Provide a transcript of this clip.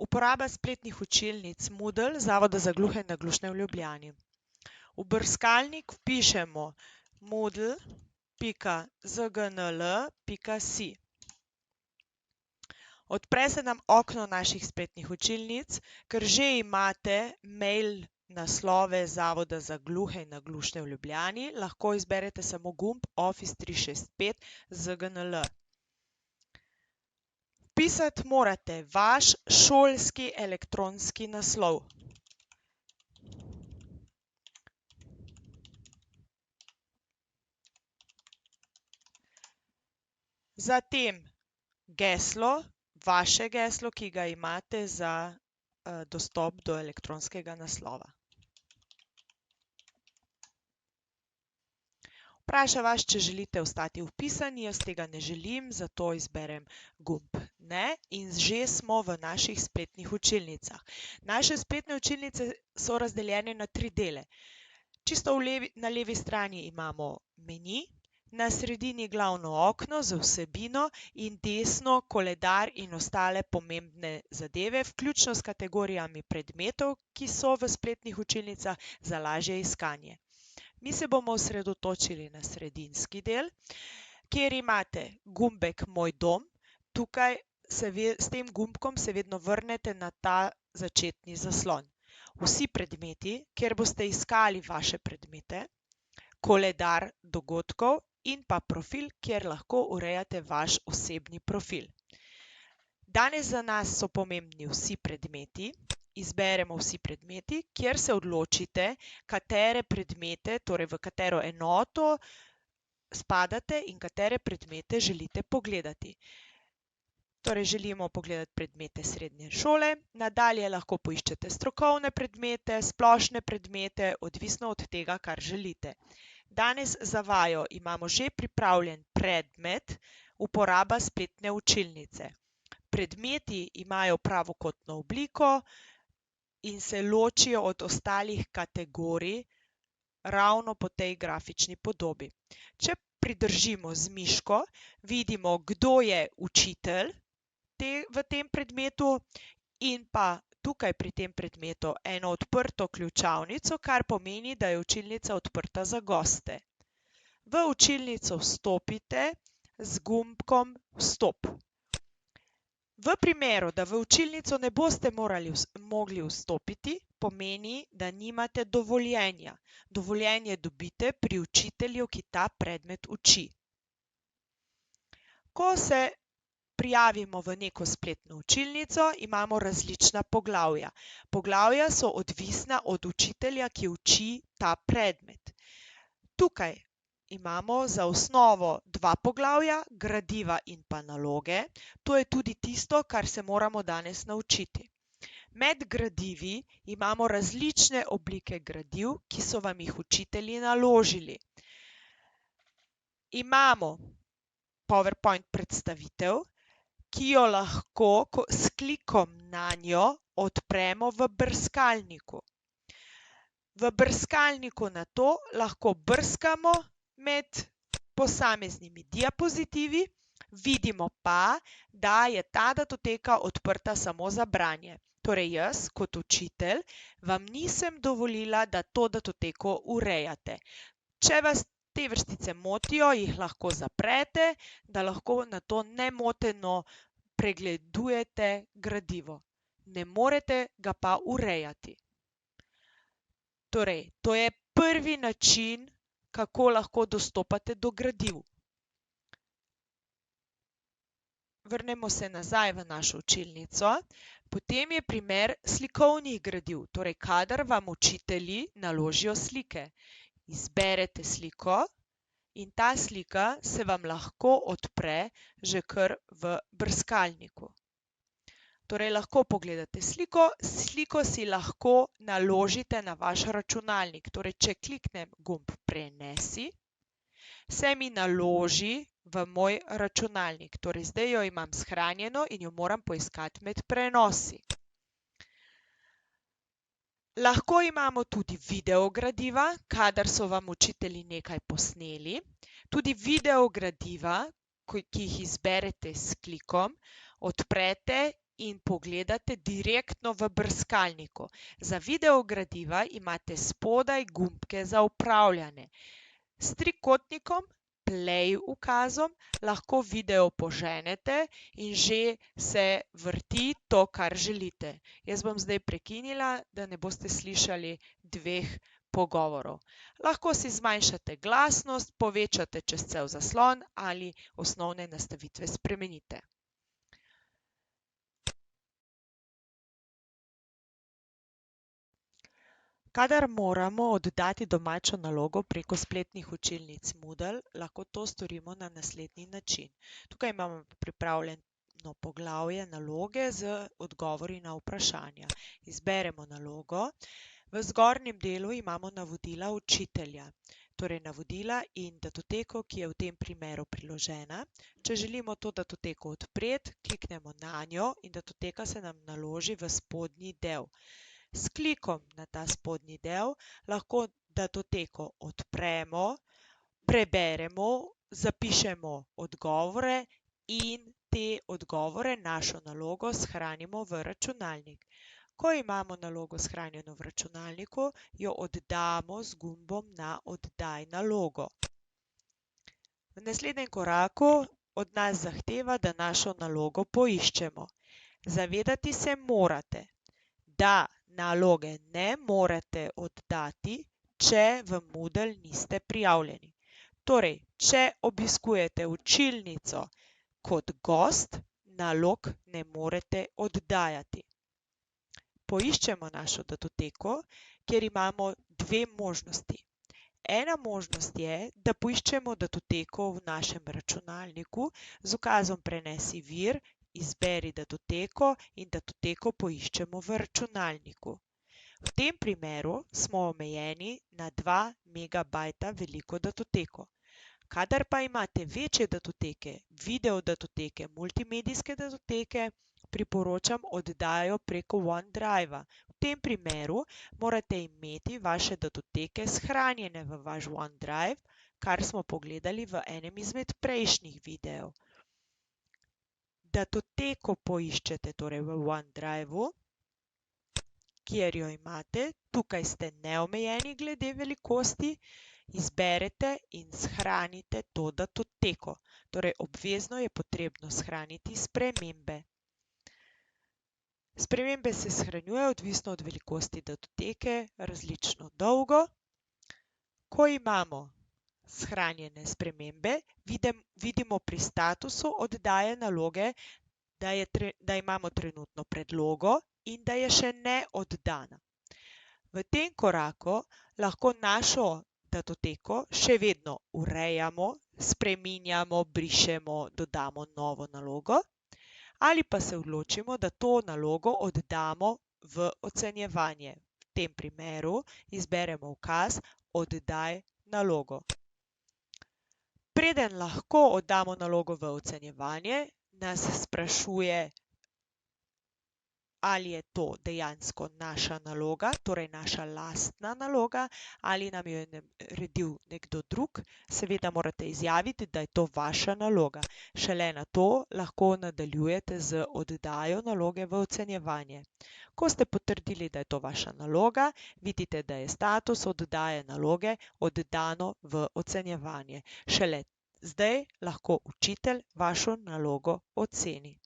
Uporaba spletnih učilnic Moodle Zavoda za gluhe in naglušne v Ljubljani. V brskalnik vpišemo moodle.zgnl.si. Odpre se nam okno naših spletnih učilnic, ker že imate mail naslove Zavoda za gluhe in naglušne v Ljubljani, lahko izberete samo gumb Office 365 ZGNL. Vpisati morate vaš šolski elektronski naslov. Zatem geslo, vaše geslo, ki ga imate za dostop do elektronskega naslova. Vpraša vas, če želite ostati vpisani, jaz tega ne želim, zato izberem gumb ne in že smo v naših spletnih učilnicah. Naše spletne učilnice so razdeljene na 3 dele. Čisto na levi strani imamo meni, na sredini glavno okno z vsebino in desno koledar in ostale pomembne zadeve, vključno s kategorijami predmetov, ki so v spletnih učilnicah za lažje iskanje. Mi se bomo osredotočili na sredinski del, kjer imate gumbek Moj dom. Tukaj s tem gumbkom se vedno vrnete na ta začetni zaslon. Vsi predmeti, kjer boste iskali vaše predmete, koledar dogodkov in pa profil, kjer lahko urejate vaš osebni profil. Danes za nas so pomembni vsi predmeti. Izberemo vsi predmeti, kjer se odločite, katere predmete, torej v katero enoto spadate in katere predmete želite pogledati. Torej želimo pogledati predmete srednje šole, nadalje lahko poiščete strokovne predmete, splošne predmete, odvisno od tega, kar želite. Danes za vajo imamo že pripravljen predmet uporaba spletne učilnice. Predmeti imajo pravokotno obliko in se ločijo od ostalih kategorij ravno po tej grafični podobi. Če pridržimo z miško, vidimo, kdo je učitelj v tem predmetu in pa tukaj pri tem predmetu eno odprto ključavnico, kar pomeni, da je učilnica odprta za goste. V učilnico vstopite z gumbkom Vstop. V primeru, da v učilnico ne boste mogli vstopiti, pomeni, da nimate dovoljenja. Dovoljenje dobite pri učitelju, ki ta predmet uči. Ko se prijavimo v neko spletno učilnico, imamo različna poglavja. Poglavja so odvisna od učitelja, ki uči ta predmet. Tukaj imamo za osnovo 2 poglavja, gradiva in pa naloge. To je tudi tisto, kar se moramo danes naučiti. Med gradivi imamo različne oblike gradiv, ki so vam jih učitelji naložili. Imamo PowerPoint predstavitev, ki jo lahko s klikom nanjo odpremo v brskalniku. V brskalniku nato lahko brskamo med posameznimi diapozitivi, vidimo pa, da je ta datoteka odprta samo za branje. Torej jaz, kot učitelj, vam nisem dovolila, da to datoteko urejate. Če vas te vrstice motijo, jih lahko zaprete, da lahko nato nemoteno pregledujete gradivo. Ne morete ga pa urejati. Torej, to je prvi način, kako lahko dostopate do gradiv. Vrnemo se nazaj v našo učilnico. Potem je primer slikovnih gradiv, torej kadar vam učitelji naložijo slike. Izberete sliko in ta slika se vam lahko odpre že kar v brskalniku. Torej lahko pogledate sliko, sliko si lahko naložite na vaš računalnik. Torej, če kliknem gumb Prenesi, se mi naloži v moj računalnik. Torej, zdaj jo imam shranjeno in jo moram poiskati med prenosi. Lahko imamo tudi video gradiva, kadar so vam učitelji nekaj posneli. Tudi video gradiva, ki jih izberete s klikom, odprete in pogledate direktno v brskalniku. Za video gradiva imate spodaj gumbke za upravljanje. S trikotnikom, play ukazom, lahko video poženete in že se vrti to, kar želite. Jaz bom zdaj prekinila, da ne boste slišali dveh pogovorov. Lahko si zmanjšate glasnost, povečate čez cel zaslon ali osnovne nastavitve spremenite. Kadar moramo oddati domačo nalogo preko spletnih učilnic Moodle, lahko to storimo na naslednji način. Tukaj imamo pripravljeno poglavje naloge z odgovori na vprašanja. Izberemo nalogo. V zgornjem delu imamo navodila učitelja, torej navodila in datoteko, ki je v tem primeru priložena. Če želimo to datoteko odpreti, kliknemo nanjo in datoteka se nam naloži v spodnji del. S klikom na ta spodnji del lahko datoteko odpremo, preberemo, zapišemo odgovore in te odgovore, našo nalogo, shranimo v računalnik. Ko imamo nalogo shranjeno v računalniku, jo oddamo z gumbom na oddaj nalogo. V naslednjem koraku od nas zahteva, da našo nalogo poiščemo. Zavedati se morate, da naloge ne morete oddati, če v Moodle niste prijavljeni. Torej, če obiskujete učilnico kot gost, nalog ne morete oddajati. Poiščemo našo datoteko, kjer imamo dve možnosti. Ena možnost je, da poiščemo datoteko v našem računalniku z ukazom prenesi vir, izberi datoteko in datoteko poiščemo v računalniku. V tem primeru smo omejeni na 2 megabajta veliko datoteko. Kadar pa imate večje datoteke, video datoteke, multimedijske datoteke, priporočam oddajo preko OneDriva. V tem primeru morate imeti vaše datoteke shranjene v vaš OneDrive, kar smo pogledali v enem izmed prejšnjih videov. Datoteko poiščete torej v OneDrivu, kjer jo imate, tukaj ste neomejeni glede velikosti, izberete in shranite to datoteko. Torej, obvezno je potrebno shraniti spremembe. Spremembe se shranjujejo odvisno od velikosti datoteke, različno dolgo. Ko imamo shranjene spremembe, vidimo pri statusu oddaje naloge, da imamo trenutno predlogo in da je še ne oddana. V tem koraku lahko našo datoteko še vedno urejamo, spreminjamo, brišemo, dodamo novo nalogo ali pa se odločimo, da to nalogo oddamo v ocenjevanje. V tem primeru izberemo ukaz oddaj nalogo. Preden lahko oddamo nalogo v ocenjevanje, nas sprašuje, ali je to dejansko naša naloga, torej naša lastna naloga, ali nam jo je naredil nekdo drug. Seveda morate izjaviti, da je to vaša naloga. Šele nato lahko nadaljujete z oddajo naloge v ocenjevanje. Ko ste potrdili, da je to vaša naloga, vidite, da je status oddaje naloge oddano v ocenjevanje. Šele zdaj lahko učitelj vašo nalogo oceni.